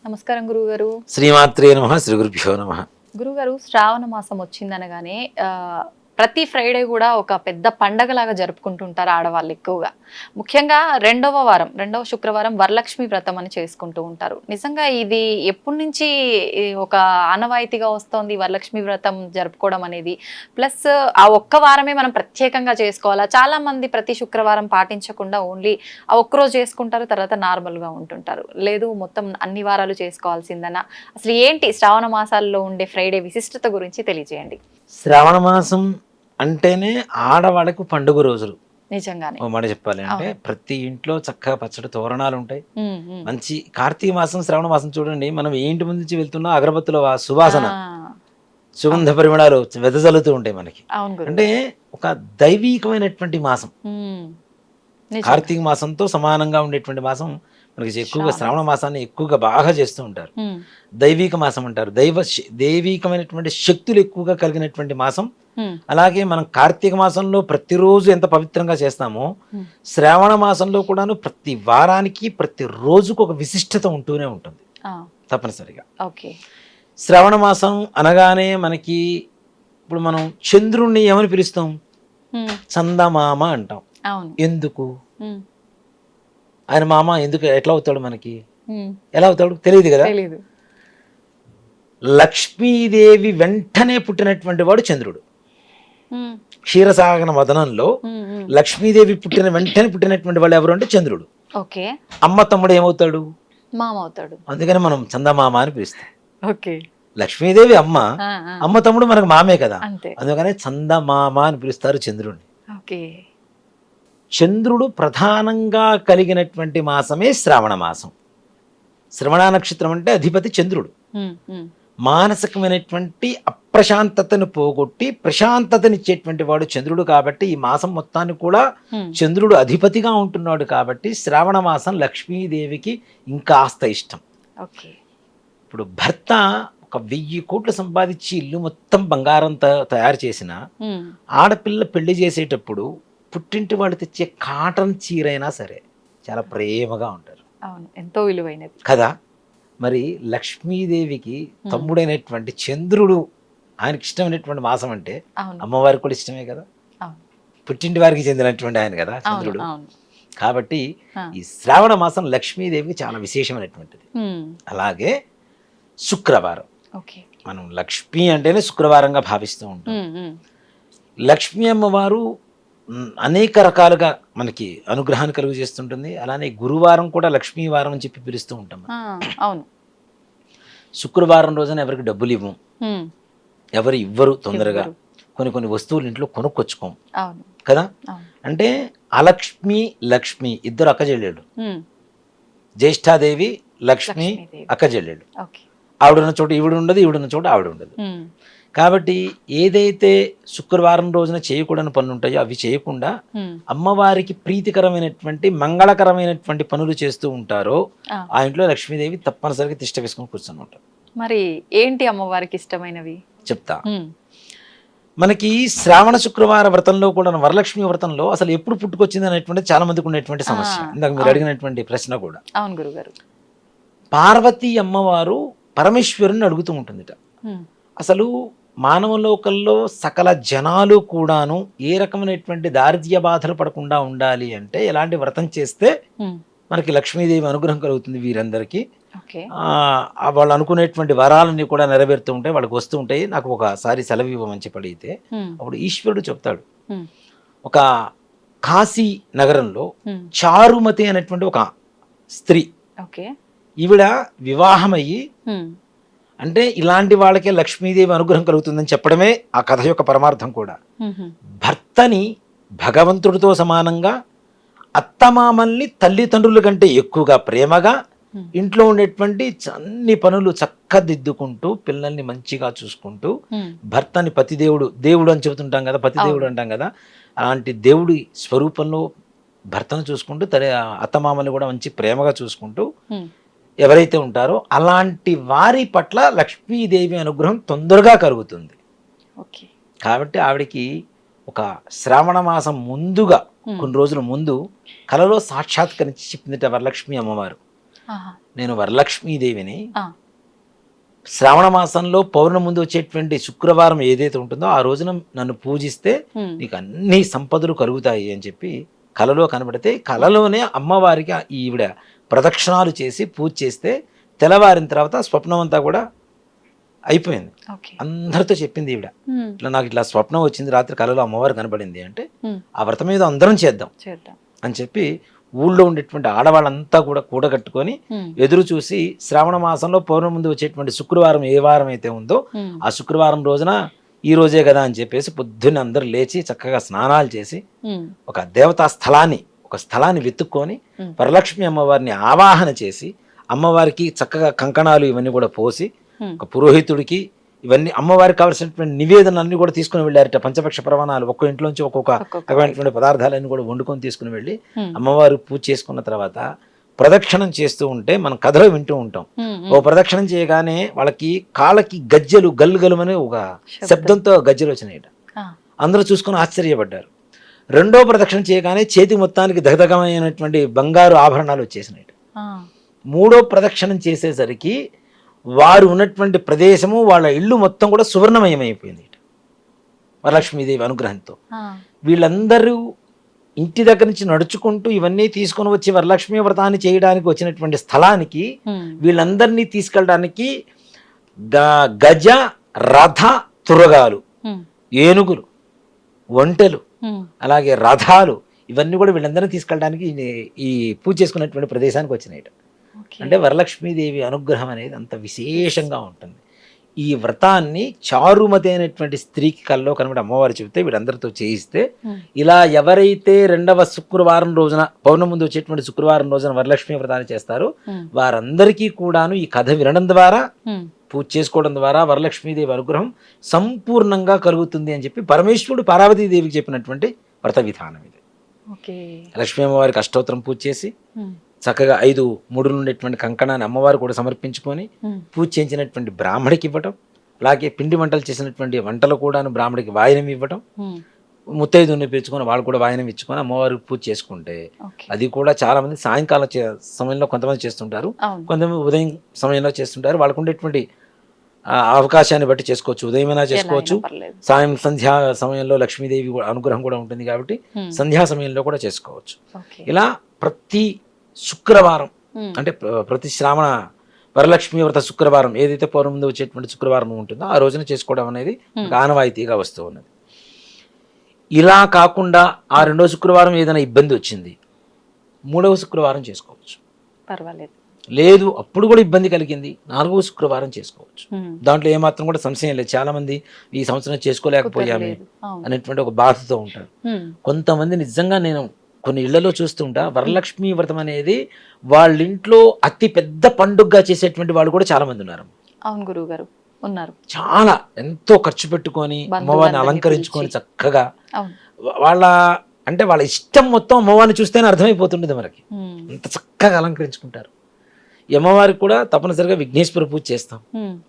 నమస్కారం గురుగారు. శ్రీమాత్రే నమః. శ్రీ గురుభ్యో నమః. గురుగారు, శ్రావణ మాసం వచ్చిందనగానే ప్రతి ఫ్రైడే కూడా ఒక పెద్ద పండగలాగా జరుపుకుంటుంటారు ఆడవాళ్ళు ఎక్కువగా. ముఖ్యంగా రెండవ శుక్రవారం వరలక్ష్మి వ్రతం అని చేసుకుంటూ ఉంటారు. నిజంగా ఇది ఎప్పటి నుంచి ఒక ఆనవాయితీగా వస్తోంది వరలక్ష్మి వ్రతం జరుపుకోవడం అనేది? ప్లస్ ఆ ఒక్క వారమే మనం ప్రత్యేకంగా చేసుకోవాలా? చాలా మంది ప్రతి శుక్రవారం పాటించకుండా ఓన్లీ ఆ ఒక్కరోజు చేసుకుంటారు, తర్వాత నార్మల్గా ఉంటుంటారు. లేదు మొత్తం అన్ని వారాలు చేసుకోవాల్సిందనా? అసలు ఏంటి శ్రావణ మాసాల్లో ఉండే ఫ్రైడే విశిష్టత గురించి తెలియజేయండి. శ్రావణ మాసం అంటేనే ఆడవాళ్ళకు పండుగ రోజులు. నిజంగానే ఓ మాట చెప్పాలి అంటే ప్రతి ఇంట్లో చక్కగా పచ్చడి తోరణాలు ఉంటాయి. మంచి కార్తీక మాసం, శ్రావణ మాసం చూడండి, మనం ఏ ఇంటి ముందు నుంచి వెళ్తున్నా అగరబత్తుల సువాసన, సుగంధ పరిమళాలు వెదజల్లుతూ ఉంటాయి మనకి. అంటే ఒక దైవీకమైనటువంటి మాసం. కార్తీక మాసంతో సమానంగా ఉండేటువంటి మాసం మనకి ఎక్కువగా శ్రావణ మాసాన్ని ఎక్కువగా బాగా చేస్తూ ఉంటారు. దైవిక మాసం అంటారు. దైవికమైనటువంటి శక్తులు ఎక్కువగా కలిగినటువంటి మాసం. అలాగే మనం కార్తీక మాసంలో ప్రతిరోజు ఎంత పవిత్రంగా చేస్తామో, శ్రావణ మాసంలో కూడాను ప్రతి వారానికి ప్రతి రోజుకు ఒక విశిష్టత ఉంటూనే ఉంటుంది తప్పనిసరిగా. శ్రావణ మాసం అనగానే మనకి ఇప్పుడు మనం చంద్రుణ్ణి ఏమని పిలుస్తాం? చందమామ అంటాం. ఎందుకు? ఆయన మామ ఎందుకు, ఎట్లా అవుతాడు మనకి? ఎలా అవుతాడు తెలియదు కదా. లక్ష్మీదేవి వెంటనే పుట్టినటువంటి వాడు చంద్రుడు. క్షీరసాగర వదనంలో లక్ష్మీదేవి వెంటనే పుట్టినటువంటి వాడు ఎవరు అంటే చంద్రుడు. అమ్మ తమ్ముడు ఏమవుతాడు? మామ అవుతాడు. అందుకని మనం చందమామ అని పిలుస్తాం. లక్ష్మీదేవి అమ్మ, అమ్మ తమ్ముడు మనకు మామే కదా, అందుకని చందమామ అని పిలుస్తారు చంద్రుడిని. చంద్రుడు ప్రధానంగా కలిగినటువంటి మాసమే శ్రావణ మాసం. శ్రవణ నక్షత్రం అంటే అధిపతి చంద్రుడు. మానసికమైనటువంటి అప్రశాంతతను పోగొట్టి ప్రశాంతతనిచ్చేటువంటి వాడు చంద్రుడు. కాబట్టి ఈ మాసం మొత్తాన్ని కూడా చంద్రుడు అధిపతిగా ఉంటున్నాడు. కాబట్టి శ్రావణ మాసం లక్ష్మీదేవికి ఇంకాస్త ఇష్టం. ఇప్పుడు భర్త ఒక 1000 కోట్లు సంపాదించి ఇల్లు మొత్తం బంగారంతో తయారు చేసిన ఆడపిల్ల పెళ్లి చేసేటప్పుడు పుట్టింటి వాళ్ళు తెచ్చే కాటన్ చీరైనా సరే చాలా ప్రేమగా ఉంటారు. ఎంతో విలువైనది కదా. మరి లక్ష్మీదేవికి తమ్ముడైనటువంటి చంద్రుడు ఆయనకి ఇష్టమైనటువంటి మాసం అంటే అమ్మవారికి కూడా ఇష్టమే కదా. పుట్టింటి వారికి చెందినటువంటి ఆయన కదా చంద్రుడు. కాబట్టి ఈ శ్రావణ మాసం లక్ష్మీదేవికి చాలా విశేషమైనటువంటిది. అలాగే శుక్రవారం, మనం లక్ష్మి అంటేనే శుక్రవారంగా భావిస్తూ ఉంటాం. లక్ష్మీ అమ్మవారు అనేక రకాలుగా మనకి అనుగ్రహాన్ని కలుగు చేస్తుంటుంది. అలానే గురువారం కూడా లక్ష్మీ వారం అని చెప్పి పిలుస్తూ ఉంటాం. శుక్రవారం రోజున ఎవరికి డబ్బులు ఇవ్వం, ఎవరు ఇవ్వరు తొందరగా. కొన్ని వస్తువులు ఇంట్లో కొనుక్కొచ్చుకోం కదా. అంటే అలక్ష్మి లక్ష్మి ఇద్దరు అక్కజెళ్ళాడు. జ్యేష్ఠాదేవి లక్ష్మి అక్కజెళ్ళాడు. ఆవిడున్న చోట ఈవిడ ఉండదు, ఈవిడున్న చోట ఆవిడ ఉండదు. కాబట్టి ఏదైతే శుక్రవారం రోజున చేయకూడని పనులు ఉంటాయో అవి చేయకుండా అమ్మవారికి ప్రీతికరమైనటువంటి మంగళకరమైనటువంటి పనులు చేస్తూ ఉంటారో ఆ ఇంట్లో లక్ష్మీదేవి తప్పనిసరిగా తిష్ట వేసుకొని కూర్చొని ఉంటారు. మరి ఏంటి అమ్మవారికి ఇష్టమైనవి చెప్తా. మనకి శ్రావణ శుక్రవార వ్రతంలో కూడా వరలక్ష్మి వ్రతంలో అసలు ఎప్పుడు పుట్టుకొచ్చింది అనేటువంటి చాలా మందికి ఉండేటువంటి సమస్య. ఇందాక మీరు అడిగినటువంటి ప్రశ్న కూడా. అవును గురుగారు. పార్వతీ అమ్మవారు పరమేశ్వరుని అడుగుతూ ఉంటుందిట, అసలు మానవ లోకంలో సకల జనాలు కూడాను ఏ రకమైనటువంటి దారిద్ర్య బాధలు పడకుండా ఉండాలి అంటే ఎలాంటి వ్రతం చేస్తే మనకి లక్ష్మీదేవి అనుగ్రహం కలుగుతుంది వీరందరికీ. వాళ్ళు అనుకునేటువంటి వరాలన్నీ కూడా నెరవేరుతూ ఉంటాయి, వాళ్ళకి వస్తూ ఉంటాయి. నాకు ఒకసారి సెలవు ఇవ్వమని చెప్పి అడిగితే అప్పుడు ఈశ్వరుడు చెప్తాడు, ఒక కాశీ నగరంలో చారుమతి అనేటువంటి ఒక స్త్రీ, ఈవిడ వివాహమయ్యి, అంటే ఇలాంటి వాళ్ళకే లక్ష్మీదేవి అనుగ్రహం కలుగుతుందని చెప్పడమే ఆ కథ యొక్క పరమార్థం కూడా. భర్తని భగవంతుడితో సమానంగా, అత్తమామల్ని తల్లిదండ్రుల కంటే ఎక్కువగా ప్రేమగా, ఇంట్లో ఉండేటువంటి అన్ని పనులు చక్కదిద్దుకుంటూ, పిల్లల్ని మంచిగా చూసుకుంటూ, భర్తని పతిదేవుడు, దేవుడు అని చెబుతుంటాం కదా, పతిదేవుడు అంటాం కదా, అలాంటి దేవుడి స్వరూపంలో భర్తను చూసుకుంటూ అత్తమామల్ని కూడా మంచి ప్రేమగా చూసుకుంటూ ఎవరైతే ఉంటారో అలాంటి వారి పట్ల లక్ష్మీదేవి అనుగ్రహం తొందరగా కలుగుతుంది. కాబట్టి ఆవిడికి ఒక శ్రావణ మాసం ముందుగా కొన్ని రోజుల ముందు కలలో సాక్షాత్కరించి చెప్పిందిట వరలక్ష్మి అమ్మవారు. నేను వరలక్ష్మీదేవిని, శ్రావణ మాసంలో పౌర్ణమి ముందు వచ్చేటువంటి శుక్రవారం ఏదైతే ఉంటుందో ఆ రోజున నన్ను పూజిస్తే నీకు అన్ని సంపదలు కలుగుతాయి అని చెప్పి కలలో కనబడితే, కలలోనే అమ్మవారికి ఈవిడ ప్రదక్షిణాలు చేసి పూజ చేస్తే తెల్లవారిన తర్వాత స్వప్నం అంతా కూడా అయిపోయింది. అందరితో చెప్పింది ఈవిడ, ఇట్లా నాకు ఇట్లా స్వప్నం వచ్చింది, రాత్రి కలలో అమ్మవారు కనబడింది అంటే ఆ వ్రతం మీద అందరం చేద్దాం అని చెప్పి ఊళ్ళో ఉండేటువంటి ఆడవాళ్ళంతా కూడా కూడగట్టుకొని ఎదురు చూసి శ్రావణ మాసంలో పౌర్ణమి ముందు వచ్చేటువంటి శుక్రవారం ఏ వారం అయితే ఉందో ఆ శుక్రవారం రోజున ఈ రోజే కదా అని చెప్పేసి పొద్దున్న అందరూ లేచి చక్కగా స్నానాలు చేసి ఒక దేవతా స్థలాన్ని వెతుక్కొని వరలక్ష్మి అమ్మవారిని ఆవాహన చేసి అమ్మవారికి చక్కగా కంకణాలు ఇవన్నీ కూడా పోసి ఒక పురోహితుడికి ఇవన్నీ అమ్మవారికి కావాల్సినటువంటి నివేదనలన్నీ కూడా తీసుకుని వెళ్ళారట. పంచపక్ష ప్రమాణాలు ఒక్కో ఇంట్లోంచి ఒక్కొక్క రకమైనటువంటి పదార్థాలన్నీ కూడా వండుకొని తీసుకుని వెళ్ళి అమ్మవారు పూజ చేసుకున్న తర్వాత ప్రదక్షిణం చేస్తూ ఉంటే మనం కథలో వింటూ ఉంటాం. ఓ ప్రదక్షిణం చేయగానే వాళ్ళకి కాళ్ళకి గజ్జలు గల్లుగలమని ఒక శబ్దంతో గజ్జలు వచ్చినాయట. అందరూ చూసుకొని ఆశ్చర్యపడ్డారు. రెండో ప్రదక్షిణ చేయగానే చేతి మొత్తానికి దగదగమైనటువంటి బంగారు ఆభరణాలు వచ్చేసినాయట. మూడో ప్రదక్షిణం చేసేసరికి వారు ఉన్నటువంటి ప్రదేశము వాళ్ళ ఇల్లు మొత్తం కూడా సువర్ణమయమైపోయింది వరలక్ష్మీదేవి అనుగ్రహంతో. వీళ్ళందరూ ఇంటి దగ్గర నుంచి నడుచుకుంటూ ఇవన్నీ తీసుకొని వచ్చి వరలక్ష్మీ వ్రతాన్ని చేయడానికి వచ్చినటువంటి స్థలానికి వీళ్ళందరినీ తీసుకెళ్ళడానికి గజ రథ తురగాలు, ఏనుగులు, ఒంటెలు, అలాగే రథాలు ఇవన్నీ కూడా వీళ్ళందరినీ తీసుకెళ్ళడానికి ఈ పూజ చేసుకున్నటువంటి ప్రదేశానికి వచ్చినాయి. అంటే వరలక్ష్మీదేవి అనుగ్రహం అనేది అంత విశేషంగా ఉంటుంది. ఈ వ్రతాన్ని చారుమతి అయినటువంటి స్త్రీకి కల్లో కనబడి అమ్మవారు చెబితే వీళ్ళందరితో చేయిస్తే ఇలా ఎవరైతే రెండవ శుక్రవారం రోజున పౌర్ణమి ముందు వచ్చేటువంటి శుక్రవారం రోజున వరలక్ష్మీ వ్రతాన్ని చేస్తారో వారందరికీ కూడాను ఈ కథ వినడం ద్వారా పూజ చేసుకోవడం ద్వారా వరలక్ష్మీదేవి అనుగ్రహం సంపూర్ణంగా కలుగుతుంది అని చెప్పి పరమేశ్వరుడు పార్వతీదేవికి చెప్పినటువంటి వ్రత విధానం ఇది. లక్ష్మీ అమ్మవారికి అష్టోత్తరం పూజ చేసి చక్కగా 5 ముడులు ఉండేటువంటి కంకణాన్ని అమ్మవారు కూడా సమర్పించుకొని పూజ చేయించినటువంటి బ్రాహ్మడికి ఇవ్వటం, అలాగే పిండి వంటలు చేసినటువంటి వంటలు కూడా బ్రాహ్మడికి వాయనం ఇవ్వటం, ముత్తైదుని పిలుచుకొని వాళ్ళు కూడా వాయనం ఇచ్చుకొని అమ్మవారికి పూజ చేసుకుంటే అది కూడా చాలా మంది సాయంకాలం సమయంలో కొంతమంది చేస్తుంటారు, కొంతమంది ఉదయం సమయంలో చేస్తుంటారు. వాళ్ళకు ఉండేటువంటి అవకాశాన్ని బట్టి చేసుకోవచ్చు. ఉదయమైనా చేసుకోవచ్చు, సంధ్యా సమయంలో లక్ష్మీదేవి అనుగ్రహం కూడా ఉంటుంది కాబట్టి సంధ్యా సమయంలో కూడా చేసుకోవచ్చు. ఇలా ప్రతి శుక్రవారం అంటే ప్రతి శ్రావణ వరలక్ష్మీ వ్రత శుక్రవారం ఏదైతే పౌర్ణమి ముందు వచ్చేటువంటి శుక్రవారం ఉంటుందో ఆ రోజున చేసుకోవడం అనేది ఆనవాయితీగా వస్తూ ఉన్నది. ఇలా కాకుండా ఆ రెండో శుక్రవారం ఏదైనా ఇబ్బంది వచ్చింది, మూడవ శుక్రవారం చేసుకోవచ్చు, పర్వాలేదు. లేదు అప్పుడు కూడా ఇబ్బంది కలిగింది, 4వ శుక్రవారం చేసుకోవచ్చు. దాంట్లో ఏమాత్రం కూడా సంశయం లేదు. చాలా మంది ఈ సంవత్సరం చేసుకోలేకపోయామే అనేటువంటి ఒక బాధతో ఉంటారు. కొంతమంది నిజంగా నేను కొన్ని ఇళ్లలో చూస్తుంటా వరలక్ష్మీ వ్రతం అనేది వాళ్ళ ఇంట్లో అతి పెద్ద పండుగగా చేసేటువంటి వాళ్ళు కూడా చాలా మంది ఉన్నారు. అవును గురువు గారు ఉన్నారు. చాలా ఎంతో ఖర్చు పెట్టుకొని అమ్మవారిని అలంకరించుకొని చక్కగా వాళ్ళ ఇష్టం మొత్తం అమ్మవారిని చూస్తేనే అర్థమైపోతుండేది మనకి. అంత చక్కగా అలంకరించుకుంటారు. ఈ అమ్మవారికి కూడా తప్పనిసరిగా విఘ్నేశ్వర పూజ చేస్తాం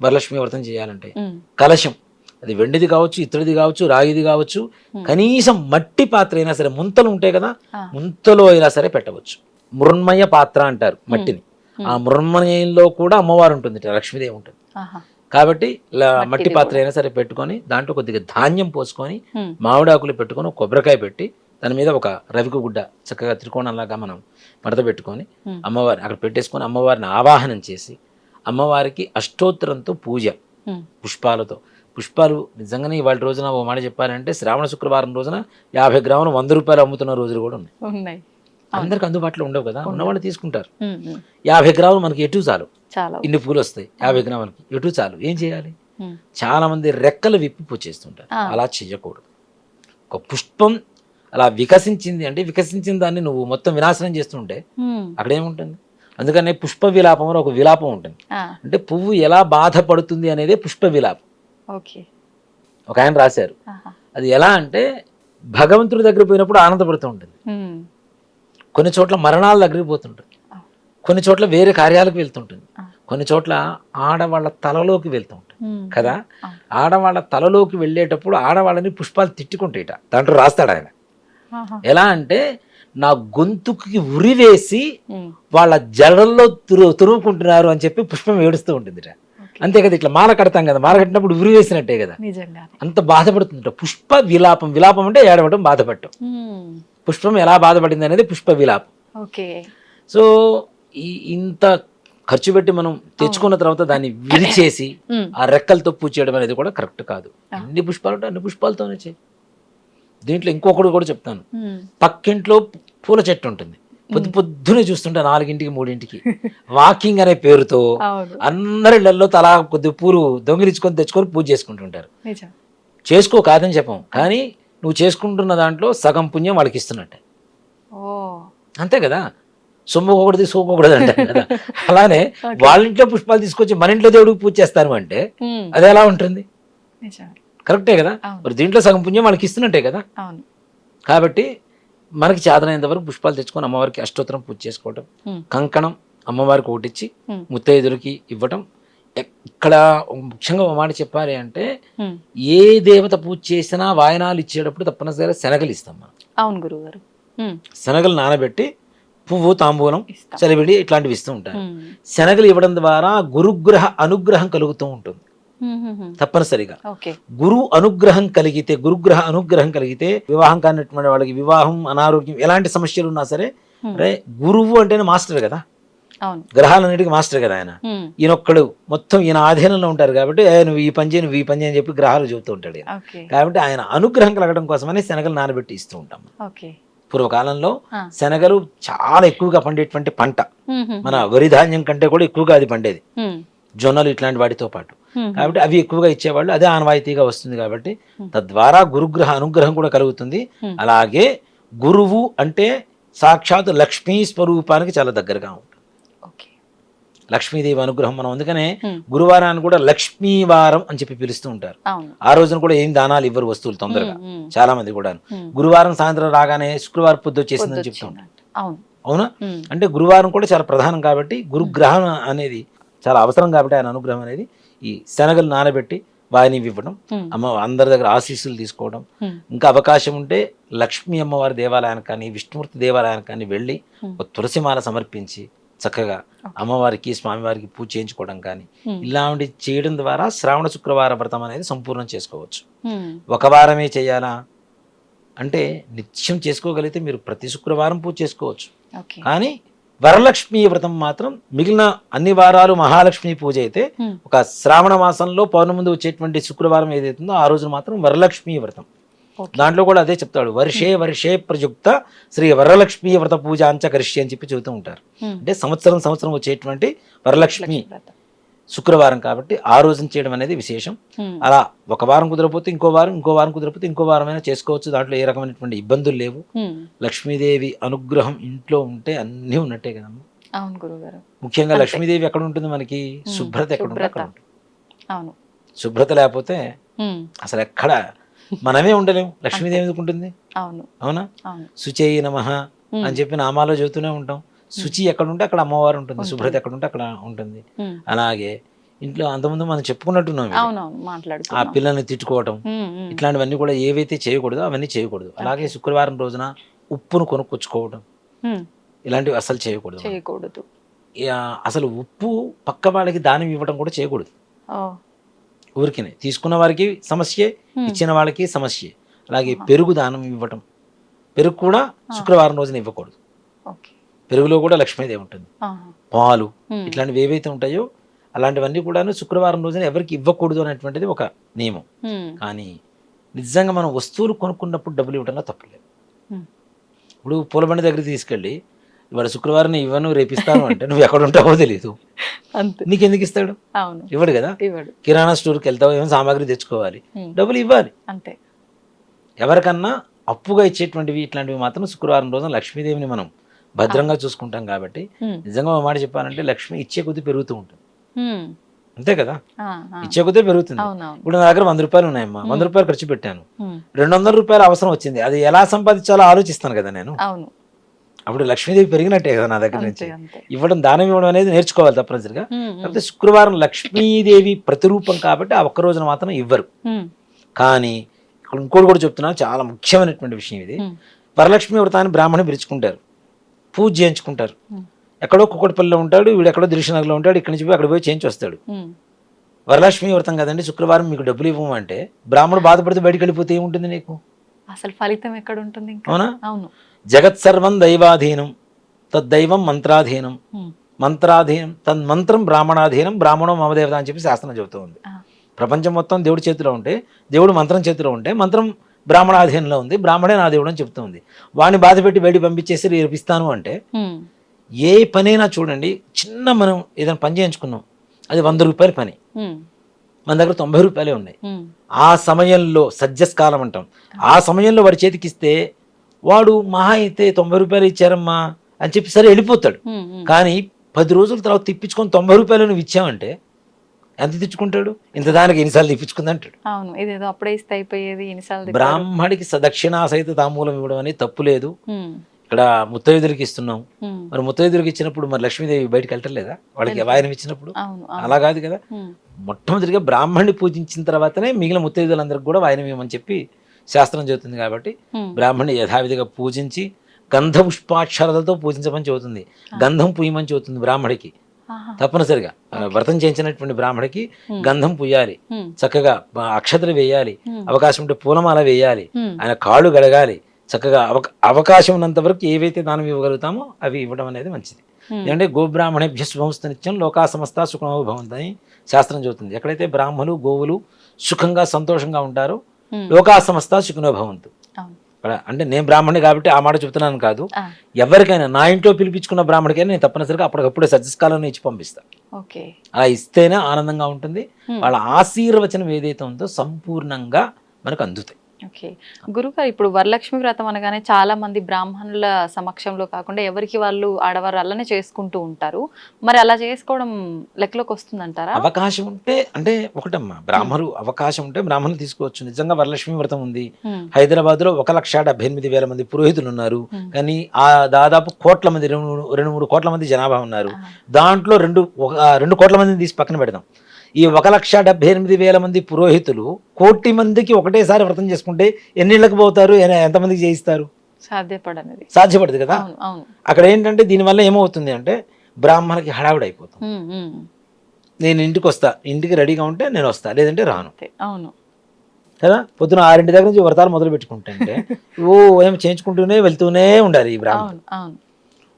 వరలక్ష్మీ వ్రతం చేయాలంటే. కలశం అది వెండిది కావచ్చు, ఇత్తడిది కావచ్చు, రాగిది కావచ్చు, కనీసం మట్టి పాత్ర అయినా సరే, ముంతలు ఉంటాయి కదా, ముంతలో అయినా సరే పెట్టవచ్చు. మృన్మయ పాత్ర అంటారు మట్టిని. ఆ మృన్మయంలో కూడా అమ్మవారు ఉంటుంది, లక్ష్మీదేవి ఉంటుంది. కాబట్టి మట్టి పాత్ర అయినా సరే పెట్టుకొని దాంట్లో కొద్దిగా ధాన్యం పోసుకొని మామిడాకులు పెట్టుకొని కొబ్బరికాయ పెట్టి దాని మీద ఒక రవిక గుడ్డ చక్కగా త్రికోణంలాగా మనం మడత పెట్టుకొని అమ్మవారిని అక్కడ పెట్టేసుకొని అమ్మవారిని ఆవాహనం చేసి అమ్మవారికి అష్టోత్తరంతో పూజ పుష్పాలు నిజంగానే ఇవాళ రోజున ఓ మాట చెప్పారంటే శ్రావణ శుక్రవారం రోజున 50 గ్రాములు 100 రూపాయలు అమ్ముతున్న రోజులు కూడా ఉన్నాయి. అందరికి అందుబాటులో ఉండవు కదా, ఉన్నవాళ్ళు తీసుకుంటారు. 50 గ్రాములు మనకి ఎటు చాలు, ఇన్ని పూలు వస్తాయి 50 గ్రాములకి ఎటు చాలు. ఏం చేయాలి? చాలా మంది రెక్కలు విప్పి పూజ చేస్తుంటారు. అలా చెయ్యకూడదు. ఒక పుష్పం అలా వికసించింది అంటే వికసించిన దాన్ని నువ్వు మొత్తం వినాశనం చేస్తుంటే అక్కడ ఏముంటుంది? అందుకనే పుష్ప విలాపం అని ఒక విలాపం ఉంటుంది. అంటే పువ్వు ఎలా బాధపడుతుంది అనేది పుష్ప విలాపం. ఒక ఆయన రాశారు. అది ఎలా అంటే భగవంతుడి దగ్గర పోయినప్పుడు ఆనందపడుతూ ఉంటుంది, కొన్ని చోట్ల మరణాల దగ్గరికి పోతుంటుంది, కొన్ని చోట్ల వేరే కార్యాలకు వెళ్తుంటుంది, కొన్ని చోట్ల ఆడవాళ్ళ తలలోకి వెళ్తూ ఉంటుంది. కదా. ఆడవాళ్ళ తలలోకి వెళ్ళేటప్పుడు ఆడవాళ్ళని పుష్పాలు తిట్టుకుంటాయిట, దాంట్లో రాస్తాడు ఆయన. ఎలా అంటే నా గొంతుకి ఉరివేసి వాళ్ళ జడల్లో తురుముకుంటున్నారు అని చెప్పి పుష్పం ఏడుస్తూ ఉంటుంది. అంతే కదా, ఇట్లా మాల కడతాం కదా, మాల కట్టినప్పుడు ఉరి వేసినట్టే కదా, అంత బాధపడుతుందట. పుష్ప విలాపం, విలాపం అంటే ఏడవడం, బాధపడటం. పుష్పం ఎలా బాధపడింది అనేది పుష్ప విలాపం. సో ఇంత ఖర్చు పెట్టి మనం తెచ్చుకున్న తర్వాత దాన్ని విరిచేసి ఆ రెక్కలతో పూజ చేయడం అనేది కూడా కరెక్ట్ కాదు. ఎన్ని పుష్పాలు ఉంటే అన్ని పుష్పాలతోనే చేయి. దీంట్లో ఇంకొకటి కూడా చెప్తాను, పక్కింట్లో పూల చెట్టు ఉంటుంది, పొద్దునే చూస్తుంటే 4ంటికి 3ంటికి వాకింగ్ అనే పేరుతో అందరి ఇళ్లలో తలా కొద్ది పూలు దొంగిలించుకొని తెచ్చుకొని పూజ చేసుకుంటుంటారు. చేసుకో కాదని చెప్పం, కానీ నువ్వు చేసుకుంటున్న దాంట్లో సగం పుణ్యం వాళ్ళకి ఇస్తున్నట్టే. అంతే కదా, సొమ్ముకోకూడదు సోకోకూడదు అంటారు కదా. అలానే వాళ్ళ ఇంట్లో పుష్పాలు తీసుకొచ్చి మన ఇంట్లో దేవుడికి పూజ చేస్తాను అంటే అది ఎలా ఉంటుంది? కరెక్టే కదా, మరి దీంట్లో సగం పుణ్యం వాళ్ళకి ఇస్తున్నట్టే కదా. కాబట్టి మనకి చేతనైనంత వరకు పుష్పాలు తెచ్చుకొని అమ్మవారికి అష్టోత్తరం పూజ చేసుకోవటం, కంకణం అమ్మవారికి ఒకటిచ్చి ముత్తైదులకి ఇవ్వటం. ఇక్కడ ముఖ్యంగా ఒక మాట చెప్పాలి అంటే, ఏ దేవత పూజ చేసినా వాయనాలు ఇచ్చేటప్పుడు తప్పనిసరిగా శనగలు ఇస్తాం మనం. అవును గురుగారు. శనగలు నానబెట్టి పువ్వు, తాంబూలం, చలివిడి ఇట్లాంటివి ఇస్తూ ఉంటారు. శనగలు ఇవ్వడం ద్వారా గురుగ్రహ అనుగ్రహం కలుగుతూ ఉంటుంది తప్పనిసరిగా. గురుగ్రహ అనుగ్రహం కలిగితే వివాహం కానిటువంటి వాళ్ళకి వివాహం, అనారోగ్యం, ఎలాంటి సమస్యలు ఉన్నా సరే, అరే గురువు అంటేనే మాస్టర్ కదా, గ్రహాలన్నిటికీ మాస్టర్ కదా ఆయన. ఈయనొక్కడు మొత్తం ఈయన ఆధీనంలో ఉంటారు కాబట్టి నువ్వు ఈ పని చేయి, నువ్వు ఈ పని చేయని చెప్పి గ్రహాలు చెబుతూ ఉంటాడు. కాబట్టి ఆయన అనుగ్రహం కలగడం కోసమని శనగలు నానబెట్టి ఇస్తూ ఉంటాం. పూర్వకాలంలో శనగలు చాలా ఎక్కువగా పండేటువంటి పంట, మన వరి ధాన్యం కంటే కూడా ఎక్కువగా అది పండేది, జొన్నలు ఇట్లాంటి వాటితో పాటు. కాబట్టి అవి ఎక్కువగా ఇచ్చేవాళ్ళు, అదే ఆనవాయితీగా వస్తుంది. కాబట్టి తద్వారా గురుగ్రహ అనుగ్రహం కూడా కలుగుతుంది. అలాగే గురువు అంటే సాక్షాత్ లక్ష్మీ స్వరూపానికి చాలా దగ్గరగా ఉంటుంది. లక్ష్మీదేవి అనుగ్రహం. మనం అందుకనే గురువారాన్ని కూడా లక్ష్మీవారం అని చెప్పి పిలుస్తూ ఉంటారు. ఆ రోజున కూడా ఏం దానాలు ఇవ్వరు వస్తువులు తొందరగా, చాలా మంది కూడా. గురువారం సాయంత్రం రాగానే శుక్రవారం పొద్దు వచ్చేసిందని చెప్తూ ఉంటారు. అవునా, అంటే గురువారం కూడా చాలా ప్రధానం కాబట్టి గురుగ్రహం అనేది చాలా అవసరం. కాబట్టి ఆయన అనుగ్రహం అనేది ఈ శనగలు నానబెట్టి వాయిని ఇవ్వడం, అందరి దగ్గర ఆశీస్సులు తీసుకోవడం. ఇంకా అవకాశం ఉంటే లక్ష్మీ అమ్మవారి దేవాలయానికి కానీ విష్ణుమూర్తి దేవాలయానికి కానీ వెళ్ళి ఒక తులసిమాల సమర్పించి చక్కగా అమ్మవారికి, స్వామివారికి పూజ చేయించుకోవడం కానీ ఇలాంటి చేయడం ద్వారా శ్రావణ శుక్రవార వ్రతం అనేది సంపూర్ణం చేసుకోవచ్చు. ఒక వారమే చేయాలా అంటే నిత్యం చేసుకోగలిగితే మీరు ప్రతి శుక్రవారం పూజ చేసుకోవచ్చు. కానీ వరలక్ష్మి వ్రతం మాత్రం మిగిలిన అన్ని వారాలు మహాలక్ష్మి పూజ అయితే, ఒక శ్రావణ మాసంలో పౌర్ణమి ముందు వచ్చేటువంటి శుక్రవారం ఏదైతుందో ఆ రోజున మాత్రం వరలక్ష్మి వ్రతం. దాంట్లో కూడా అదే చెప్తాడు, వర్షే ప్రయుక్త శ్రీ వరలక్ష్మి వ్రత పూజ అంచ కరిష్య అని చెప్పి చెబుతూ ఉంటారు. అంటే సంవత్సరం వచ్చేటువంటి వరలక్ష్మి శుక్రవారం కాబట్టి ఆ రోజున చేయడం అనేది విశేషం. అలా ఒక వారం కుదరపోతే ఇంకో వారం కుదరపోతే ఇంకో వారం అయినా చేసుకోవచ్చు. దాంట్లో ఏ రకమైనటువంటి ఇబ్బందులు లేవు. లక్ష్మీదేవి అనుగ్రహం ఇంట్లో ఉంటే అన్నీ ఉన్నట్టే కదమ్మా. అవును గురుగారు. ముఖ్యంగా లక్ష్మీదేవి ఎక్కడ ఉంటుంది మనకి? శుభ్రత ఎక్కడ ఉంటుంది అక్కడ ఉంటుంది. శుభ్రత లేకపోతే అసలు ఎక్కడ మనమే ఉండలేము. లక్ష్మీదేవి ఎందుకు ఉంటుంది? అవునా? శుచై నమః అని చెప్పి నామాలో చెబుతూనే ఉంటాం. శుచి ఎక్కడ ఉంటే అక్కడ అమ్మవారు ఉంటుంది, శుభ్రత ఎక్కడ ఉంటే అక్కడ ఉంటుంది. అలాగే ఇంట్లో అంతకుముందు మనం చెప్పుకున్నట్టున్నాం, ఆ పిల్లల్ని తిట్టుకోవటం ఇట్లాంటివన్నీ కూడా ఏవైతే చేయకూడదో అవన్నీ చేయకూడదు. అలాగే శుక్రవారం రోజున ఉప్పును కొనుక్కొచ్చుకోవడం ఇలాంటివి అసలు చేయకూడదు. అసలు ఉప్పు పక్క వాళ్ళకి దానం ఇవ్వడం కూడా చేయకూడదు. ఊరికినే తీసుకున్న వారికి సమస్యే, ఇచ్చిన వాళ్ళకి సమస్యే. అలాగే పెరుగు దానం ఇవ్వటం, పెరుగు కూడా శుక్రవారం రోజున ఇవ్వకూడదు. పెరుగులో కూడా లక్ష్మీదేవి ఉంటుంది. పాలు ఇట్లాంటివి ఏవైతే ఉంటాయో అలాంటివన్నీ కూడా శుక్రవారం రోజున ఎవరికి ఇవ్వకూడదు అనేటువంటిది ఒక నియమం. కానీ నిజంగా మనం వస్తువులు కొనుక్కున్నప్పుడు డబ్బులు ఇవ్వడంలో తప్పలేదు. ఇప్పుడు పూలబండి దగ్గర తీసుకెళ్ళి ఇవాళ శుక్రవారం ఇవ్వను రేపిస్తాను అంటే నువ్వు ఎక్కడ ఉంటావో తెలియదు, నీకెందుకు ఇస్తాడు? ఇవ్వడు కదా. కిరాణా స్టోర్కి వెళ్తావు, ఏమైనా సామాగ్రి తెచ్చుకోవాలి, డబ్బులు ఇవ్వాలి. అంతే. ఎవరికన్నా అప్పుగా ఇచ్చేటువంటివి ఇట్లాంటివి మాత్రం శుక్రవారం రోజున లక్ష్మీదేవిని మనం భద్రంగా చూసుకుంటాం. కాబట్టి నిజంగా ఒక మాట చెప్పాలంటే లక్ష్మి ఇచ్చే కొద్దీ పెరుగుతూ ఉంటుంది. అంతే కదా, ఇచ్చే కొద్దీ పెరుగుతుంది. ఇప్పుడు నా దగ్గర 100 రూపాయలు ఉన్నాయమ్మా, 100 రూపాయలు ఖర్చు పెట్టాను, 200 రూపాయలు అవసరం వచ్చింది, అది ఎలా సంపాదించాలో ఆలోచిస్తాను కదా నేను. అప్పుడు లక్ష్మీదేవి పెరిగినట్టే కదా నా దగ్గర నుంచి. అంతే ఇవ్వడం, దానం ఇవ్వడం అనేది నేర్చుకోవాలి తప్పనిసరిగా. ఉమ్, ఉమ్, కాకపోతే శుక్రవారం లక్ష్మీదేవి ప్రతిరూపం కాబట్టి ఆ ఒక్క రోజున మాత్రం ఇవ్వరు. ఉమ్, కానీ ఇక్కడ ఇంకోటి కూడా చెప్తున్నాను, చాలా ముఖ్యమైనటువంటి విషయం ఇది. ఉమ్, వరలక్ష్మి వ్రతాన్ని బ్రాహ్మణి పిలుచుకుంటారు, పూజ చేయించుకుంటారు. ఉమ్, ఎక్కడో కుక్కటిపల్లిలో ఉంటాడు, వీడు ఎక్కడో దిల్షునగర్లో ఉంటాడు, ఇక్కడి నుంచి పోయి అక్కడ పోయి చేయించి వస్తాడు. ఉమ్. వరలక్ష్మి వ్రతం కదండి, శుక్రవారం మీకు డబ్బులు ఇవ్వము అంటే బ్రాహ్మణుడు బాధపడితే బయటికి వెళ్ళిపోతే ఏముంటుంది నీకు? అసలు ఫలితం ఎక్కడ ఉంటుంది ఇంకా? అవునా? అవును. జగత్ సర్వం దైవాధీనం, తద్దైవం మంత్రాధీనం, ఉమ్, మంత్రాధీనం తన్మంత్రం బ్రాహ్మణాధీనం, బ్రాహ్మణం మమదేవత అని చెప్పి శాస్త్రం చెబుతూ ఉంది. ఆ, ప్రపంచం మొత్తం దేవుడి చేతిలో ఉంటే, దేవుడు మంత్రం చేతిలో ఉంటే, మంత్రం బ్రాహ్మణాధీనంలో ఉంది, బ్రాహ్మణే నా దేవుడు అని చెప్తుంది. వాడిని బాధపెట్టి బయటికి పంపించేసి రేపిస్తాను అంటే, ఉమ్, ఏ పనైనా చూడండి, చిన్న మనం ఏదైనా పని చేయించుకున్నాం, అది 100 రూపాయల పని, ఉమ్, మన దగ్గర 90 రూపాయలే ఉన్నాయి. ఉమ్, ఆ సమయంలో సజ్జస్కాలం అంటాం, ఆ సమయంలో వాడి చేతికిస్తే వాడు మహా అయితే 90 రూపాయలు ఇచ్చారమ్మా అని చెప్పి సరే వెళ్ళిపోతాడు. ఉమ్, ఉమ్. కానీ 10 రోజుల తర్వాత తిప్పించుకొని 90 రూపాయలు నువ్వు ఇచ్చావంటే ఎంత తెచ్చుకుంటాడు? ఇంత దానికి ఎన్నిసార్లు తిప్పించుకుంది అంటాడు. అవును, ఇదేదో అప్పుడే ఇస్తే అయిపోయేది, ఎన్నిసార్లు తిప్పారు? బ్రాహ్మడికి సదక్షిణా సహిత తాంబూలం ఇవ్వడం అనేది తప్పు లేదు. ఉమ్, ఇక్కడ ముత్తైదులకి ఇస్తున్నాం, ఉమ్, మరి ముత్తైదులకి ఇచ్చినప్పుడు మరి లక్ష్మీదేవి బయటకు వెళ్ళలేదా వాళ్ళకి వాయనం ఇచ్చినప్పుడు? అవును, అవును. అలా కాదు కదా. ఉమ్, మొట్టమొదటిగా బ్రాహ్మణ్ణి పూజించిన తర్వాతనే మిగిలిన ముత్తైదులందరికీ కూడా వాయనం ఇవ్వమని చెప్పి శాస్త్రం చెబుతుంది. కాబట్టి ఉమ్, బ్రాహ్మణ్ణి యథావిధిగా పూజించి గంధ పుష్పాక్షరాలతో పూజించమని చెబుతుంది, గంధం పూయమని చెబుతుంది బ్రాహ్మడికి. ఆహా, తప్పనిసరిగా వ్రతం చేయించినటువంటి బ్రాహ్మడికి గంధం పూయాలి, ఉమ్, చక్కగా అక్షతలు వేయాలి, ఉమ్, అవకాశం ఉంటే పూలమాల వేయాలి, ఉమ్, ఆయన కాళ్ళు గడగాలి, చక్కగా అవకాశం ఉన్నంత వరకు ఏవైతే దానం ఇవ్వగలుగుతామో అవి ఇవ్వడం అనేది మంచిది. ఉమ్, ఎందుకంటే గోబ్రాహ్మణేభ్య శుభమస్తు నిత్యం లోకా సమస్త సుఖమో భవంతని శాస్త్రం చెబుతుంది. ఎక్కడైతే బ్రాహ్మణులు గోవులు సుఖంగా సంతోషంగా ఉంటారో ఉమ్, లోకా సమస్త సుఖనో భవంతు. అవును. అంటే నేను బ్రాహ్మణి కాబట్టి ఆ మాట చెప్తున్నాను కాదు, ఆ, ఎవరికైనా నా ఇంట్లో పిలిపించుకున్న బ్రాహ్మడికైనా నేను తప్పనిసరిగా అప్పటికప్పుడే సజ్జస్కాలంలో ఇచ్చి పంపిస్తాను. ఓకే. అలా ఇస్తేనే ఆనందంగా ఉంటుంది, ఉమ్, వాళ్ళ ఆశీర్వచనం ఏదైతే ఉందో సంపూర్ణంగా మనకు అందుతాయి. ఓకే. గురుగారు, ఇప్పుడు వరలక్ష్మి వ్రతం అనగానే చాలా మంది బ్రాహ్మణుల సమక్షంలో కాకుండా ఎవరికి వాళ్ళు ఆడవారు అలానే చేసుకుంటూ ఉంటారు. మరి అలా చేసుకోవడం లెక్కలోకి వస్తుందంటారా? అవకాశం ఉంటే, అంటే ఒకటమ్మా, బ్రాహ్మణులు అవకాశం ఉంటే బ్రాహ్మణులు తీసుకోవచ్చు. నిజంగా వరలక్ష్మి వ్రతం ఉంది, ఉమ్, హైదరాబాద్ లో 1,78,000 మంది పురోహితులు ఉన్నారు, ఉమ్, కానీ ఆ దాదాపు కోట్ల మంది 2-3 కోట్ల మంది జనాభా ఉన్నారు. ఆ, దాంట్లో 2 కోట్ల మందిని తీసి పక్కన పెడదాం. ఈ 1,78,000 మంది పురోహితులు 1,00,00,000 మందికి ఒకటేసారి వ్రతం చేసుకుంటే ఎన్ని ఇళ్ళకి పోతారు, ఎంతమందికి చేయిస్తారు? సాధ్యపడనిది. సాధ్యపడదు కదా. అవును, అవును. అక్కడ ఏంటంటే దీనివల్ల ఏమవుతుంది అంటే బ్రాహ్మణకి హడావుడి అయిపోతుంది. ఉమ్, ఉమ్, నేను ఇంటికి వస్తా, ఇంటికి రెడీగా ఉంటే నేను వస్తా, లేదంటే రాను అంతే. అవును. కదా. పొద్దున 6 దగ్గర నుంచి వ్రతాలు మొదలు పెట్టుకుంటుంటే ఏం చేయించుకుంటూనే వెళ్తూనే ఉండాలి ఈ బ్రాహ్మణుడు. అవును, అవును,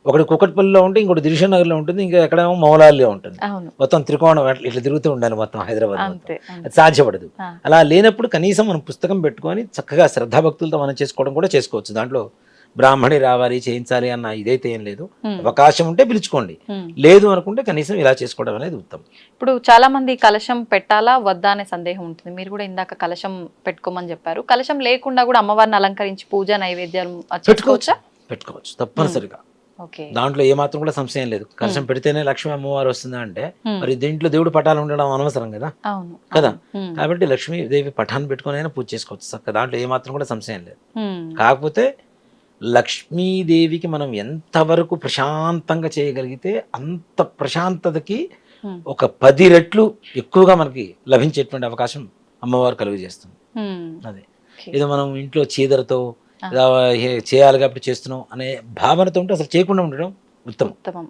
ఒకటి కుక్కట్పల్లిలో ఉంటే ఇంకోటి దిల్షునగర్లో ఉంటుంది, ఇంకా ఎక్కడేమో మౌలాల్లో ఉంటుంది. అవును. మొత్తం త్రికోణం ఇట్లా తిరుగుతూ ఉండాలి మొత్తం హైదరాబాద్ మొత్తం. అంతే, అంతే. అది సాధ్యపడదు. ఆ, అలా లేనప్పుడు కనీసం మనం పుస్తకం పెట్టుకొని చక్కగా శ్రద్ధాభక్తులతో మనం చేసుకోవడం కూడా చేసుకోవచ్చు. దాంట్లో బ్రాహ్మణి రావాలి చేయించాలి అన్న ఇదైతే ఏం లేదు. ఉమ్, అవకాశం ఉంటే పిలుచుకోండి, ఉమ్. లేదు అనుకుంటే కనీసం ఇలా చేసుకోవడం అనేది ఉత్తమం. ఇప్పుడు చాలా మంది కలశం పెట్టాలా వద్దా అనే సందేహం ఉంటుంది. మీరు కూడా ఇందాక కలశం పెట్టుకోమని చెప్పారు. కలశం లేకుండా కూడా అమ్మవారిని అలంకరించి పూజ నైవేద్యం చేసుకోవచ్చా? పెట్టుకోవచ్చు తప్పనిసరిగా. ఓకే. దాంట్లో ఏమాత్రం కూడా సంశయం లేదు. కలశం పెడితేనే లక్ష్మీ అమ్మవారు వస్తుందా అంటే ఉమ్, మరి దీంట్లో దేవుడు పటాలు ఉండడం అనవసరం కదా. అవును కదా. ఉమ్, కాబట్టి లక్ష్మీదేవి పటాన్ని పెట్టుకొని అయినా పూజ చేసుకోవచ్చు చక్కగా, దాంట్లో ఏమాత్రం కూడా సంశయం లేదు. ఉమ్, కాకపోతే లక్ష్మీదేవికి మనం ఎంతవరకు ప్రశాంతంగా చేయగలిగితే అంత ప్రశాంతతకి ఉమ్, ఒక 10 రెట్లు ఎక్కువగా మనకి లభించేటువంటి అవకాశం అమ్మవారు కలుగజేస్తుంది. ఉమ్. అదే ఓకే. ఏదో మనం ఇంట్లో చీదరతో ఆ. చేయాలి కాబట్టి చేస్తున్నాం అనే భావనతో ఉంటే అసలు చేయకుండా ఉండడం ఉత్తమం. ఉత్తమం.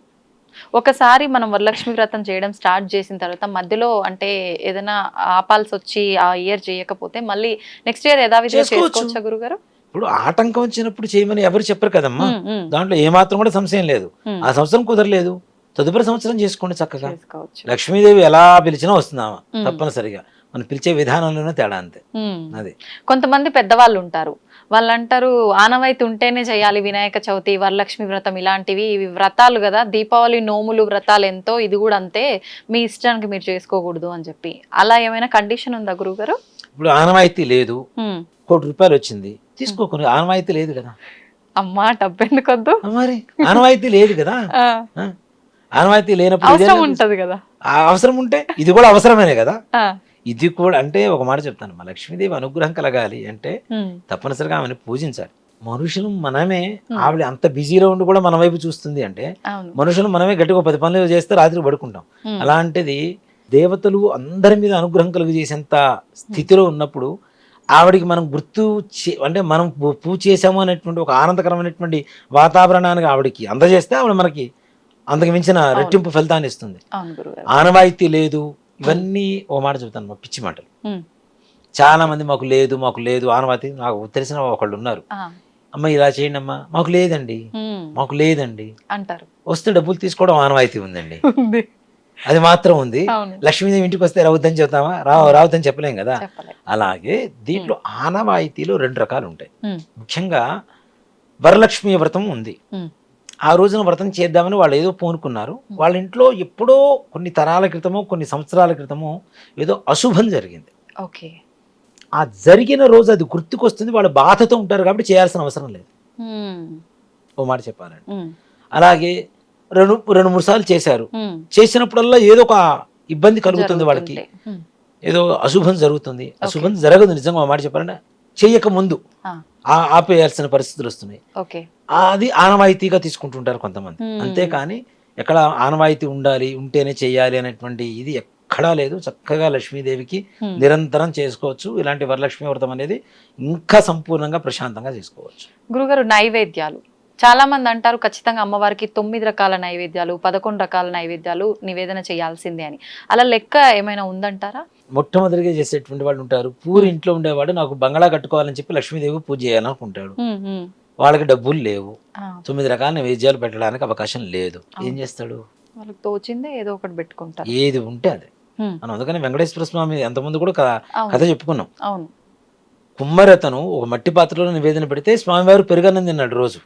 ఒకసారి మనం వరలక్ష్మి వ్రతం చేయడం స్టార్ట్ చేసిన తర్వాత మధ్యలో అంటే ఏదైనా ఆపాల్సి వచ్చి ఆ ఇయర్ చేయకపోతే మళ్ళీ నెక్స్ట్ ఇయర్ యథావిధిగా చేసుకోవచ్చు. చేసుకోవచ్చా గురుగారు? ఇప్పుడు ఆటంకం వచ్చినప్పుడు చేయమని ఎవరు చెప్పరు కదమ్మా. ఉమ్, ఉమ్, దాంట్లో ఏమాత్రం కూడా సంశయం లేదు. ఉమ్. ఆ సంవత్సరం కుదరలేదు, తదుపరి సంవత్సరం చేసుకోండి చక్కగా. చేసుకోవచ్చు. లక్ష్మీదేవి ఎలా పిలిచినా వస్తుందామా ఉమ్. తప్పనిసరిగా, మనం పిలిచే విధానంలోనే తేడా అంతే. ఉమ్. అది కొంతమంది పెద్దవాళ్ళు ఉంటారు, వాళ్ళు అంటారు ఆనవాయితీ ఉంటేనే చేయాలి వినాయక చవితి, వరలక్ష్మి వ్రతం ఇలాంటివి, ఇవి వ్రతాలు కదా, దీపావళి నోములు వ్రతాలు ఎంతో, ఇది కూడా అంతే, మీ ఇష్టానికి మీరు చేసుకోకూడదు అని చెప్పి, అలా ఏమైనా కండిషన్ ఉందా గురుగారు? ఇప్పుడు ఆనవాయితీ లేదు, ఉమ్. 1 కోటి రూపాయలు వచ్చింది తీసుకోకుండా, ఆనవాయితీ లేదు కదా. అమ్మా డబ్బెందుకొద్దు, మరి ఆనవాయితీ లేదు కదా. ఆ, ఆ? ఆనవాయితీ లేనప్పుడు అవసరం ఇదేనా? ఉంటది కదా. ఆ అవసరం ఉంటే ఇది కూడా అవసరమేనే కదా. ఆ, ఇది కూడా అంటే ఒక మాట చెప్తాను, మా లక్ష్మీదేవి అనుగ్రహం కలగాలి అంటే ఉమ్, తప్పనిసరిగా ఆమెను పూజించాలి. మనుషులు మనమే, ఆవిడ అంత బిజీలో ఉండి కూడా మన వైపు చూస్తుంది అంటే అవును. మనుషులు మనమే గట్టిగా 10 పనులు చేస్తే రాత్రి పడుకుంటాం. అలాంటిది దేవతలు అందరి మీద అనుగ్రహం కలుగజేసేంత స్థితిలో ఉన్నప్పుడు ఆవిడికి మనం అంటే మనం పూజ చేసాము అనేటువంటి ఒక ఆనందకరమైనటువంటి వాతావరణానికి ఆవిడకి అందజేస్తే ఆవిడ మనకి అంతకు మించిన రెట్టింపు ఫలితాన్ని ఇస్తుంది. అవును గురుగారు. ఆనవాయితీ లేదు, ఇవన్నీ ఓ మాట చెబుతాను, మా పిచ్చి మాటలు. చాలా మంది మాకు లేదు ఆనవాయితీ. నాకు తెలిసిన ఒకళ్ళు ఉన్నారు, అమ్మ ఇలా చేయండి అమ్మా, మాకు లేదండి అంటారు. వస్తే డబ్బులు తీసుకోవడం ఆనవాయితీ ఉందండి, అది మాత్రం ఉంది. లక్ష్మీదేవి ఇంటికి వస్తే రావద్దని చెప్తామా? రావద్దని చెప్పలేం కదా. అలాగే దీంట్లో ఆనవాయితీలో 2 రకాలు ఉంటాయి. ముఖ్యంగా వరలక్ష్మి వ్రతం ఉంది. ఆ రోజున వ్రతం చేద్దామని వాళ్ళు ఏదో పూనుకున్నారు. వాళ్ళ ఇంట్లో ఎప్పుడో కొన్ని తరాల క్రితమో కొన్ని సంవత్సరాల క్రితమో ఏదో అశుభం జరిగింది. ఓకే. ఆ జరిగిన రోజు అది గుర్తుకొస్తుంది, వాళ్ళు బాధతో ఉంటారు కాబట్టి చేయాల్సిన అవసరం లేదు. ఓ మాట చెప్పాలండి. అలాగే 2-3 సార్లు చేశారు. చేసినప్పుడల్లా ఏదో ఒక ఇబ్బంది కలుగుతుంది వాళ్ళకి, ఏదో అశుభం జరుగుతుంది. అశుభం జరగదు నిజంగా. ఓ మాట చెప్పాలంటే చెయ్యక ముందు ఆపేయాల్సిన పరిస్థితులు వస్తున్నాయి. అది ఆనవాయితీగా తీసుకుంటుంటారు కొంతమంది. అంతేకాని ఎక్కడ ఆనవాయితీ ఉంటేనే చెయ్యాలి అనేటువంటి ఇది ఎక్కడా లేదు. చక్కగా లక్ష్మీదేవికి నిరంతరం చేసుకోవచ్చు. ఇలాంటి వరలక్ష్మి వ్రతం అనేది ఇంకా సంపూర్ణంగా ప్రశాంతంగా చేసుకోవచ్చు. గురుగారు, నైవేద్యాలు చాలా మంది అంటారు ఖచ్చితంగా అమ్మవారికి 9 రకాల నైవేద్యాలు, 11 రకాల నైవేద్యాలు నివేదన చేయాల్సిందే అని. అలా లెక్క ఏమైనా ఉందంటారా? మొట్టమొదటిగా చేసేటువంటి వాళ్ళు ఉంటారు. పూరి ఇంట్లో ఉండేవాడు నాకు బంగళా కట్టుకోవాలని చెప్పి లక్ష్మీదేవి పూజ చేయాలనుకుంటాడు. వాళ్ళకి డబ్బులు లేవు, 9 రకాల నైవేద్యాలు పెట్టడానికి అవకాశం లేదు. ఏం చేస్తాడు? వాళ్ళకి తోచిందే ఏదో ఒకటి పెట్టుకుంటారు, ఏది ఉంటే అదే. మనం అందుకని వెంకటేశ్వర స్వామి అంతకుముందు కూడా కథ చెప్పుకున్నాం. అవును. కుమ్మరతను ఒక మట్టి పాత్రలో నివేదన పెడితే స్వామివారు పెరుగన్నం తిన్నాడు రోజు.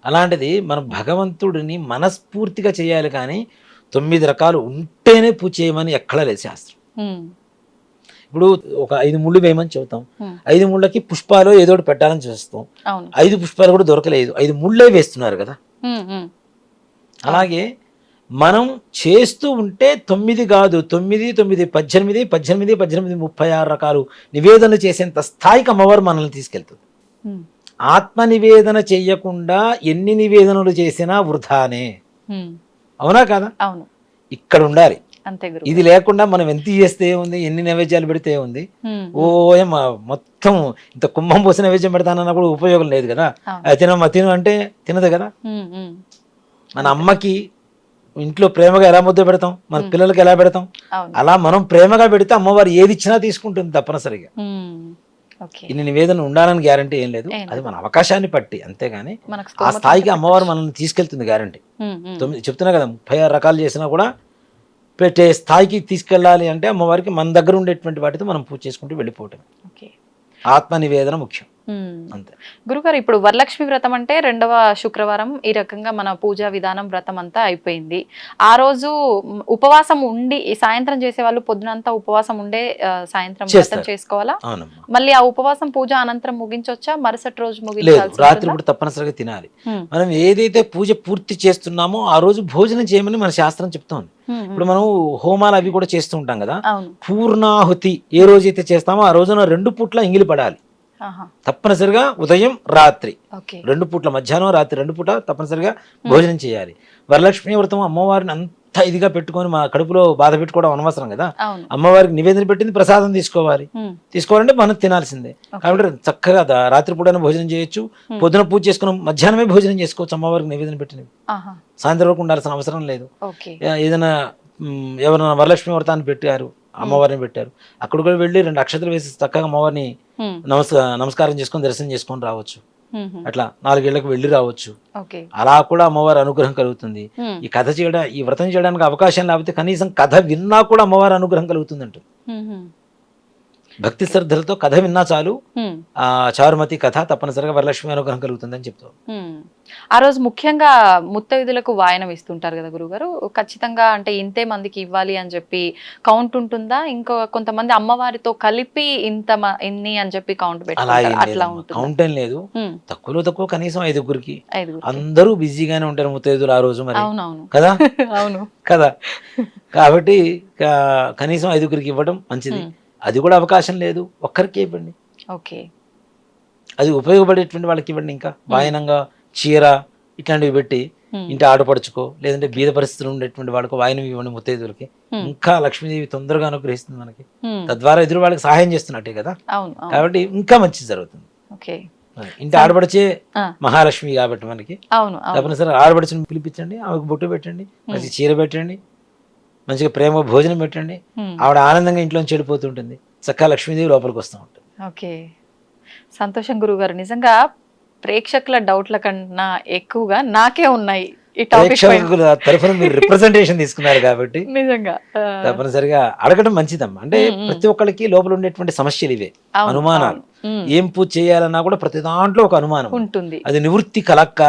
అలాంటిది మనం భగవంతుడిని మనస్ఫూర్తిగా చేయాలి, కానీ 9 రకాలు ఉంటేనే పూజ చేయమని ఎక్కడా లేదు శాస్త్రం. ఇప్పుడు ఒక 5 ముళ్ళు వేయమని చెబుతాం, 5 ముళ్ళకి పుష్పాలు ఏదో ఒకటి పెట్టాలని చూస్తాం. 5 పుష్పాలు కూడా దొరకలేదు, 5 ముళ్ళే వేస్తున్నారు కదా. అలాగే మనం చేస్తూ ఉంటే 9 కాదు, 9, 9, 18, 18, 18, 36 రకాలు నివేదనలు చేసేంత స్థాయికి అమ్మవారు మనల్ని తీసుకెళ్తుంది. ఆత్మ నివేదన చెయ్యకుండా ఎన్ని నివేదనలు చేసినా వృధానే. అవునా కదా? అవును. ఇక్కడ ఉండాలి. ఇది లేకుండా మనం ఎంత చేస్తే ఉంది, ఎన్ని నైవేద్యాలు పెడితే ఉంది, మొత్తం ఇంత కుంభం పోసి నైవేద్యం పెడతానన్నా కూడా ఉపయోగం లేదు కదా. తిను అంటే తినదు కదా. మన అమ్మకి ఇంట్లో ప్రేమగా ఎలా ముద్ద పెడతాం, మన పిల్లలకి ఎలా పెడతాం, అలా మనం ప్రేమగా పెడితే అమ్మవారు ఏది ఇచ్చినా తీసుకుంటుంది తప్పనిసరిగా. ఇన్ని నివేదన ఉండాలని గ్యారంటీ ఏం లేదు, అది మన అవకాశాన్ని బట్టి. అంతేగాని ఆ స్థాయికి అమ్మవారు మనల్ని తీసుకెళ్తుంది గ్యారంటీ. చెప్తున్నా కదా, 36 రకాలు చేసినా కూడా పెట్టే స్థాయికి తీసుకెళ్ళాలి అంటే అమ్మవారికి మన దగ్గర ఉండేటువంటి వాటితో మనం పూజ చేసుకుంటూ వెళ్ళిపోవటం. ఆత్మ నివేదన ముఖ్యం. అంతే. గురుగారు, ఇప్పుడు వరలక్ష్మి వ్రతం అంటే 2వ శుక్రవారం ఈ రకంగా మన పూజా విధానం వ్రతం అంతా అయిపోయింది. ఆ రోజు ఉపవాసం ఉండి సాయంత్రం చేసే వాళ్ళు పొద్దునంతా ఉపవాసం ఉండే సాయంత్రం వ్రతం చేసుకోవాలా? మళ్ళీ ఆ ఉపవాసం పూజ అనంతరం ముగించొచ్చా? మరుసటి రోజు ముగించాల్సి? రాత్రి కూడా తప్పనిసరిగా తినాలి. మనం ఏదైతే పూజ పూర్తి చేస్తున్నామో ఆ రోజు భోజనం చేయమని మన శాస్త్రం చెప్తోంది. ఇప్పుడు మనం హోమాలు అవి కూడా చేస్తూ ఉంటాం కదా, పూర్ణాహుతి ఏ రోజైతే చేస్తామో ఆ రోజున 2 పూట్ల ఎంగిలి పడాలి తప్పనిసరిగా. ఉదయం రాత్రి 2 పూట్ల, మధ్యాహ్నం రాత్రి 2 పూట తప్పనిసరిగా భోజనం చేయాలి. వరలక్ష్మి వ్రతం అమ్మవారిని అంత ఇదిగా పెట్టుకొని మా కడుపులో బాధ పెట్టుకోవడం అనవసరం కదా. అమ్మవారికి నివేదన పెట్టింది ప్రసాదం తీసుకోవాలంటే మనం తినాల్సిందే. కాబట్టి చక్కగా రాత్రి పూటనే భోజనం చేయొచ్చు, పొద్దున పూజ చేసుకున్నాం మధ్యాహ్నమే భోజనం చేసుకోవచ్చు. అమ్మవారికి నివేదన పెట్టినవి సాయంత్రం వరకు ఉండాల్సిన అవసరం లేదు. ఏదైనా ఎవరైనా వరలక్ష్మి వ్రతాన్ని పెట్టారు, అమ్మవారిని పెట్టారు, అక్కడ కూడా వెళ్ళి 2 అక్షతలు వేసి చక్కగా అమ్మవారిని నమస్కారం చేసుకొని దర్శనం చేసుకొని రావచ్చు. అట్లా 4 ఏళ్లకు వెళ్ళి రావచ్చు. అలా కూడా అమ్మవారి అనుగ్రహం కలుగుతుంది. ఈ కథ ఈ వ్రతం చేయడానికి అవకాశం లేకపోతే కనీసం కథ విన్నా కూడా అమ్మవారి అనుగ్రహం కలుగుతుంది అంటూ. భక్తి శ్రద్ధలతో కథ విన్నా చాలు, ఆ చారుమతి కథ తప్పనిసరిగా వరలక్ష్మి అనుగ్రహం కలుగుతుందని చెప్తారు. ఆ రోజు ముఖ్యంగా ముత్తైదులకు వాయనం ఇస్తుంటారు కదా గురుగారు, ఖచ్చితంగా అంటే ఇంతే మందికి ఇవ్వాలి అని చెప్పి కౌంట్ ఉంటుందా? ఇంకో కొంతమంది అమ్మవారితో కలిపి ఇన్ని అని చెప్పి కౌంట్ పెట్టుకుంటారు, అట్లా ఉంటుంది? కౌంట్ ఏం లేదు, తక్కువ కనీసం 5గురికి. అందరూ బిజీగానే ఉంటారు ముత్తైదులు ఆ రోజు, మరి కదా. అవును కదా, కాబట్టి కనీసం 5గురికి ఇవ్వడం మంచిది. అది కూడా అవకాశం లేదు, ఒక్కరికి ఇవ్వండి. అది ఉపయోగపడేటువంటి వాళ్ళకి ఇవ్వండి. ఇంకా వాయనంగా చీర ఇట్లాంటివి పెట్టి ఇంటి ఆడపడుచుకో, లేదంటే బీద పరిస్థితులు ఉండేటువంటి వాళ్ళకు వాయనం ఇవ్వండి ముత్తైదులకి. ఇంకా లక్ష్మీదేవి తొందరగా అనుగ్రహిస్తుంది మనకి, తద్వారా ఎదురు వాళ్ళకి సహాయం చేస్తున్నట్టే కదా. అవును అవును. కాబట్టి ఇంకా మంచి జరుగుతుంది. ఓకే. ఇంటి ఆడపడిచే మహాలక్ష్మి కాబట్టి మనకి అవును అవును. తప్పనిసరి ఆడపడుచుని పిలిపించండి, ఆమెకు బొట్టు పెట్టండి, మంచి చీర పెట్టండి, మంచిగా ప్రేమ భోజనం పెట్టండి. ఆవిడ ఆనందంగా ఇంట్లోంచి వెళ్ళిపోతుంటుంది, చక్కగా లక్ష్మీదేవి లోపలికి వస్తూ ఉంటుంది. ఓకే, సంతోషం గురుగారు. నిజంగా ప్రేక్షకుల డౌట్ల కన్నా ఎక్కువగా నాకే ఉన్నాయి ఈ టాపిక్ పైన. ప్రేక్షకుల తరఫున మీరు రిప్రజెంటేషన్ తీసుకున్నారు కాబట్టి నిజంగా తప్పనిసరిగా అడగడం మంచిదమ్మా. అంటే ప్రతి ఒక్కరికి లోపల ఉండేటువంటి సమస్యలు ఇవే, అనుమానాలు. ఏం పూజ చేయాలన్నా కూడా ప్రతి దాంట్లో ఒక అనుమానం ఉంటుంది. అది నివృత్తి కలక్క,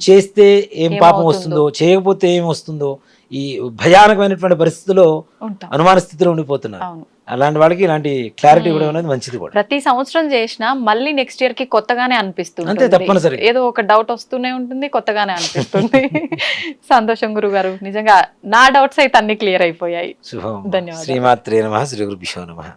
చేస్తే ఏం పాపం వస్తుందో, చేయకపోతే ఏం వస్తుందో, ఈ భయానకమైనటువంటి పరిస్థితిలో అనుమాన స్థితిలో ఉండిపోతున్నారు. అలాంటి వాళ్ళకి ఇలాంటి క్లారిటీ కూడా అనేది మంచిది కూడా. ప్రతి సంవత్సరం చేసినా మళ్ళీ నెక్స్ట్ ఇయర్ కి కొత్తగానే అనిపిస్తుంది. అంతే, తప్పనిసరి ఏదో ఒక డౌట్ వస్తూనే ఉంటుంది, కొత్తగానే అనిపిస్తుంది. సంతోషం గురుగారు, నిజంగా నా డౌట్స్ అయితే అన్ని క్లియర్ అయిపోయాయి. శుభం. ధన్యవాదాలు. శ్రీమాత్రే నమః. శ్రీ గురుభ్యో నమః.